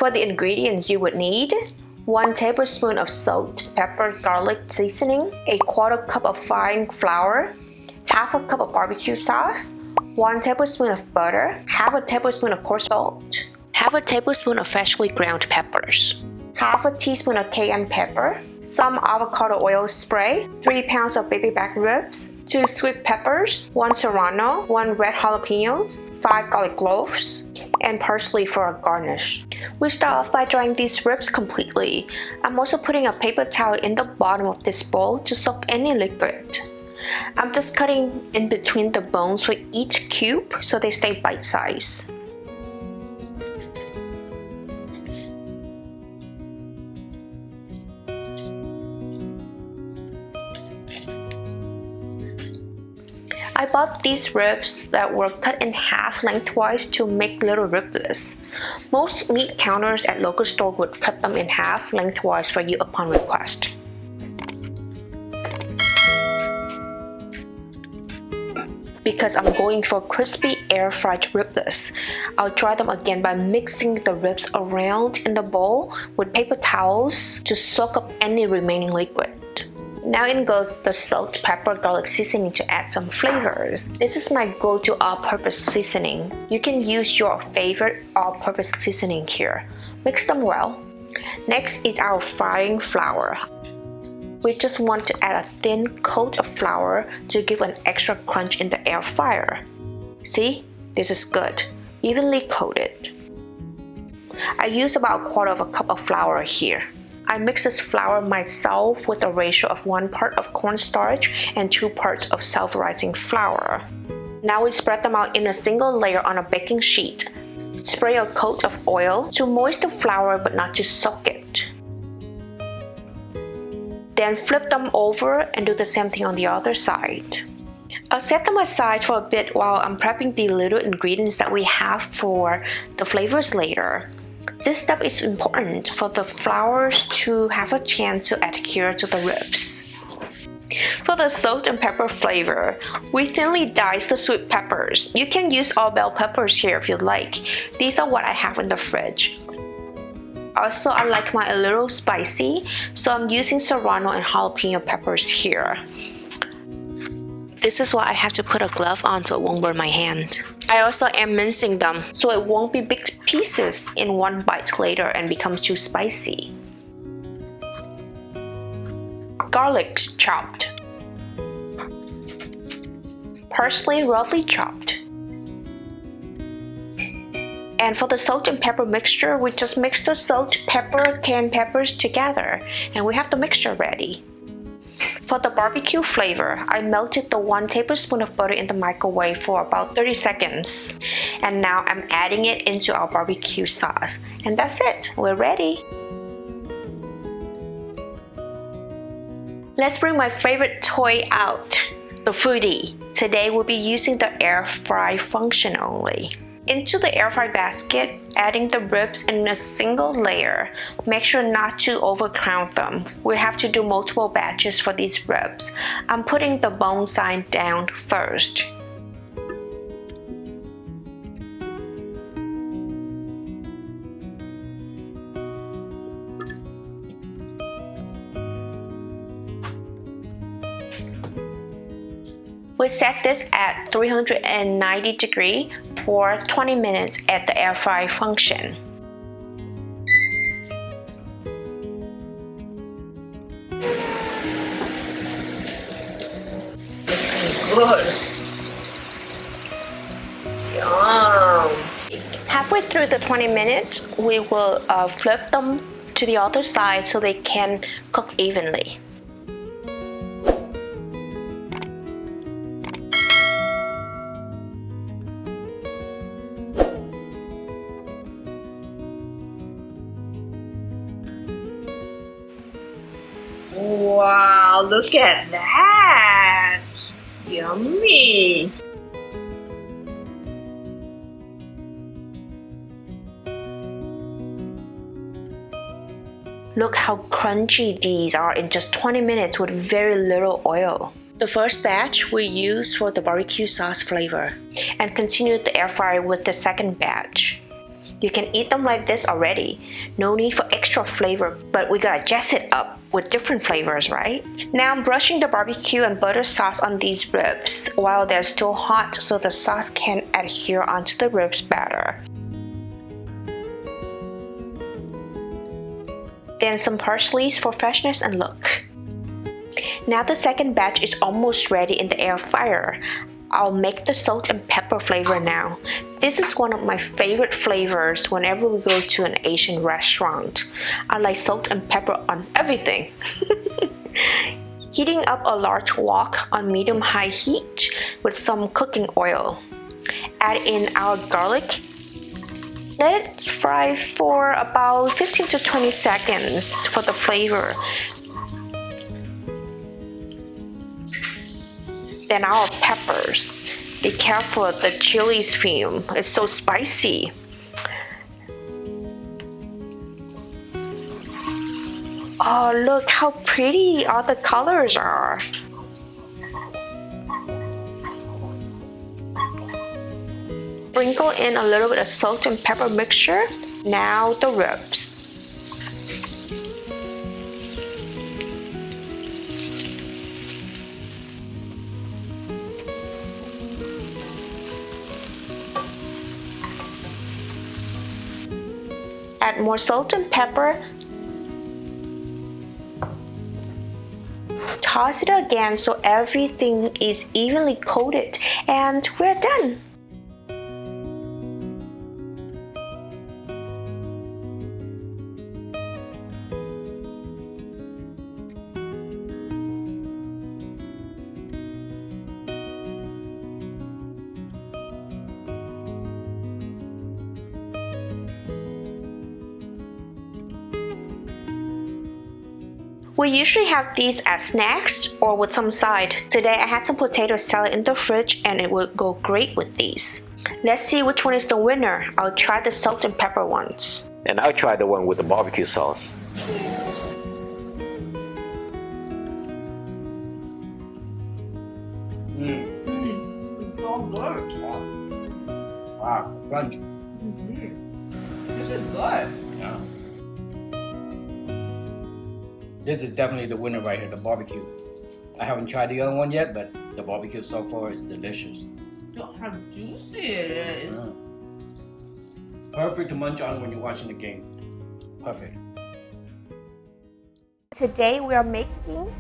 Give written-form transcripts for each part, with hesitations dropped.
For the ingredients you would need: 1 tablespoon of salt, pepper, garlic seasoning, a 1/4 cup of fine flour, 1/2 cup of barbecue sauce, 1 tablespoon of butter, 1/2 tablespoon of coarse salt, 1/2 tablespoon of freshly ground peppers, 1/2 teaspoon of cayenne pepper, some avocado oil spray, 3 pounds of baby back ribs, 2 sweet peppers, 1 serrano, 1 red jalapeno, 5 garlic cloves, and parsley for a garnish. We start off by drying these ribs completely. I'm also putting a paper towel in the bottom of this bowl to soak any liquid. I'm just cutting in between the bones with each cube so they stay bite-sized. I bought these ribs that were cut in half lengthwise to make little riblets. Most meat counters at local stores would cut them in half lengthwise for you upon request. Because I'm going for crispy air-fried riblets, I'll dry them again by mixing the ribs around in the bowl with paper towels to soak up any remaining liquid. Now in goes the salt, pepper, garlic seasoning to add some flavors. This is my go-to all-purpose seasoning. You can use your favorite all-purpose seasoning here. Mix them well. Next is our frying flour. We just want to add a thin coat of flour to give an extra crunch in the air fryer. See? This is good. Evenly coated. I use about 1/4 cup of flour here. I mix this flour myself with a ratio of 1 part of cornstarch and 2 parts of self-rising flour. Now we spread them out in a single layer on a baking sheet. Spray a coat of oil to moist the flour but not to soak it. Then flip them over and do the same thing on the other side. I'll set them aside for a bit while I'm prepping the little ingredients that we have for the flavors later. This step is important for the flours to have a chance to adhere to the ribs. For the salt and pepper flavor, we thinly dice the sweet peppers. You can use all bell peppers here if you'd like. These are what I have in the fridge. Also, I like mine a little spicy, so I'm using serrano and jalapeno peppers here. This is why I have to put a glove on so it won't burn my hand. I also am mincing them so it won't be big pieces in one bite later and becomes too spicy. Garlic chopped. Parsley roughly chopped. And for the salt and pepper mixture, we just mix the salt, pepper, cayenne peppers together, and we have the mixture ready. For the barbecue flavor, I melted the 1 tablespoon of butter in the microwave for about 30 seconds. And now I'm adding it into our barbecue sauce. And that's it, we're ready. Let's bring my favorite toy out, the foodie. Today we'll be using the air fry function only. Into the air fry basket, adding the ribs in a single layer. Make sure not to overcrowd them. We have to do multiple batches for these ribs. I'm putting the bone side down first. We set this at 390 degrees for 20 minutes at the air fry function. Good. Yum. Halfway through the 20 minutes, we will flip them to the other side so they can cook evenly. Wow, look at that! Yummy! Look how crunchy these are in just 20 minutes with very little oil. The first batch we used for the barbecue sauce flavor and continued the air fryer with the second batch. You can eat them like this already. No need for extra flavor, but we gotta jazz it up with different flavors, right? Now I'm brushing the barbecue and butter sauce on these ribs while they're still hot so the sauce can adhere onto the ribs better. Then some parsley for freshness and look. Now the second batch is almost ready in the air fryer. I'll make the salt and pepper flavor now. This is one of my favorite flavors whenever we go to an Asian restaurant. I like salt and pepper on everything. Heating up a large wok on medium-high heat with some cooking oil. Add in our garlic. Let it fry for about 15 to 20 seconds for the flavor. Then our peppers. Be careful of the chili's fume. It's so spicy. Oh, look how pretty all the colors are. Sprinkle in a little bit of salt and pepper mixture. Now the ribs. Add more salt and pepper. Toss it again so everything is evenly coated, and we're done. We usually have these as snacks or with some side. Today I had some potato salad in the fridge and it will go great with these. Let's see which one is the winner. I'll try the salt and pepper ones. And I'll try the one with the barbecue sauce. It's so good. Wow, crunch. This is good. Yeah. This is definitely the winner right here, the barbecue. I haven't tried the other one yet, but the barbecue so far is delicious. Look how juicy it is. Yeah. Perfect to munch on when you're watching the game. Perfect. Today we are making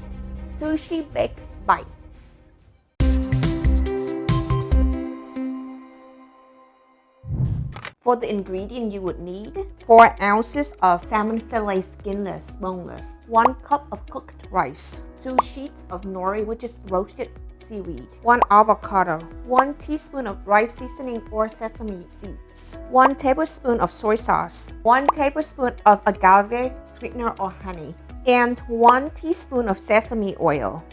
sushi baked bites. For the ingredient you would need 4 ounces of salmon fillet skinless, boneless, 1 cup of cooked rice, 2 sheets of nori, which is roasted seaweed, 1 avocado, 1 teaspoon of rice seasoning or sesame seeds, 1 tablespoon of soy sauce, 1 tablespoon of agave sweetener or honey, and 1 teaspoon of sesame oil.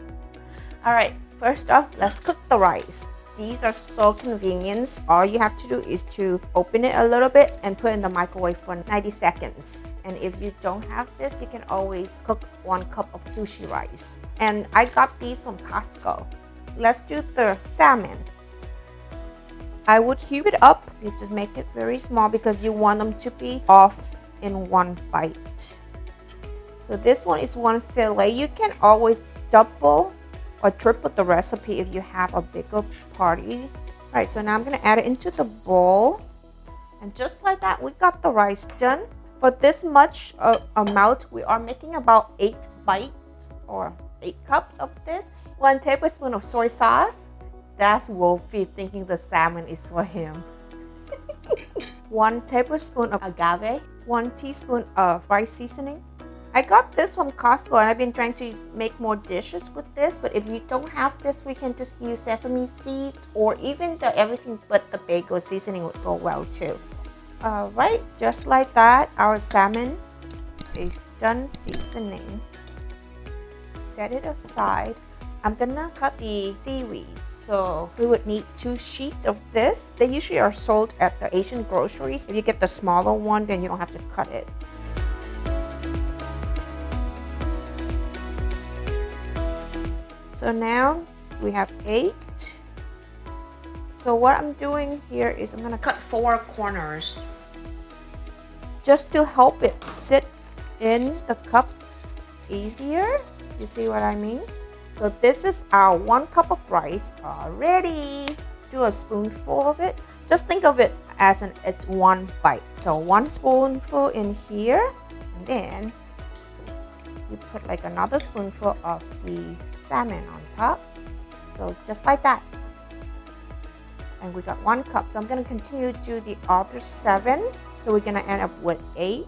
Alright, first off, let's cook the rice. These are so convenient. All you have to do is to open it a little bit and put it in the microwave for 90 seconds. And if you don't have this, you can always cook 1 cup of sushi rice. And I got these from Costco. Let's do the salmon. I would cube it up. You just make it very small because you want them to be off in one bite. So this one is 1 fillet. You can always double or triple the recipe if you have a bigger party. Alright, so now I'm gonna add it into the bowl. And just like that, we got the rice done. For this much amount, we are making about 8 bites or 8 cups of this. 1 tablespoon of soy sauce. That's Wolfie thinking the salmon is for him. 1 tablespoon of agave. 1 teaspoon of rice seasoning. I got this from Costco and I've been trying to make more dishes with this, but if you don't have this, we can just use sesame seeds or even the everything but the bagel seasoning would go well too. Alright, just like that, our salmon is done seasoning. Set it aside. I'm gonna cut the seaweed. So we would need 2 sheets of this. They usually are sold at the Asian groceries. If you get the smaller one, then you don't have to cut it. So now we have 8. So what I'm doing here is I'm gonna cut 4 corners. just to help it sit in the cup easier. You see what I mean? So this is our 1 cup of rice already. Do a spoonful of it. Just think of it as it's 1 bite. So 1 spoonful in here, and then you put like another spoonful of the salmon on top. So just like that. And we got 1 cup. So I'm gonna continue to do the other 7. So we're gonna end up with 8.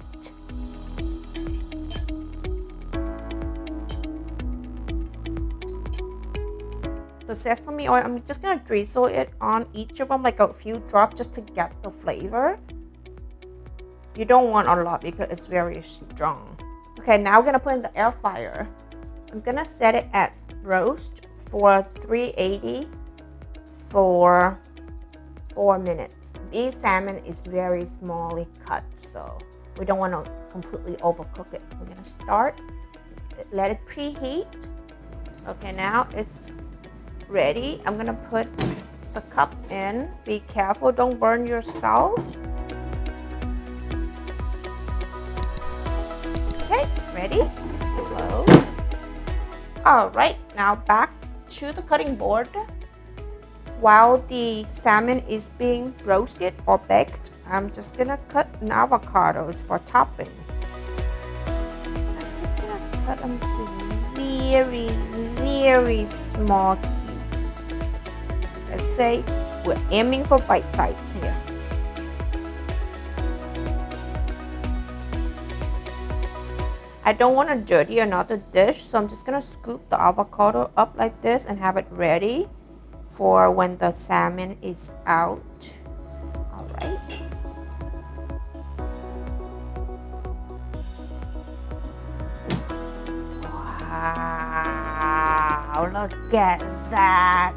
The sesame oil, I'm just gonna drizzle it on each of them, like a few drops, just to get the flavor. You don't want a lot because it's very strong. Okay, now we're gonna put in the air fryer. I'm gonna set it at roast for 380 for 4 minutes. This salmon is very smallly cut, so we don't want to completely overcook it. We're gonna start, let it preheat. Okay, now it's ready. I'm gonna put the cup in. Be careful, don't burn yourself. Okay, ready? Close. All right, now back to the cutting board. While the salmon is being roasted or baked, I'm just gonna cut an avocado for topping. I'm just gonna cut them to very, very small cubes. Let's say we're aiming for bite size here. I don't want to dirty another dish, so I'm just gonna scoop the avocado up like this and have it ready for when the salmon is out. All right. Wow, look at that.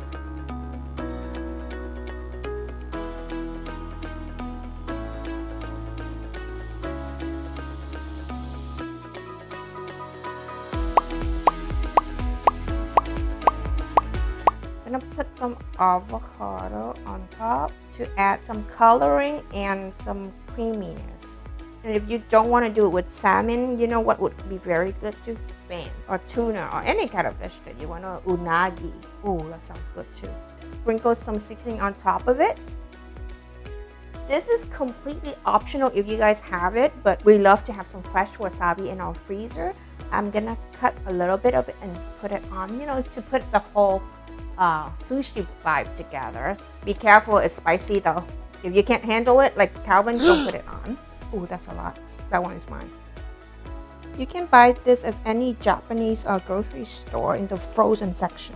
Put some avocado on top to add some coloring and some creaminess. And if you don't want to do it with salmon, you know what would be very good too? Spam or tuna or any kind of fish that you want to unagi. Oh, that sounds good too. Sprinkle some seasoning on top of it. This is completely optional if you guys have it, but we love to have some fresh wasabi in our freezer. I'm gonna cut a little bit of it and put it on, you know, to put the whole sushi vibe together. Be careful, it's spicy though. If you can't handle it, like Calvin, don't put it on. Oh, that's a lot. That one is mine. You can buy this at any Japanese grocery store in the frozen section.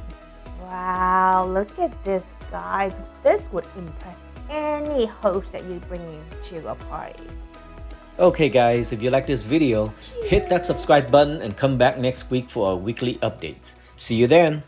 Wow, look at this, guys. This would impress any host that you bring into a party. Okay guys, if you like this video, hit that subscribe button and come back next week for our weekly updates. See you then!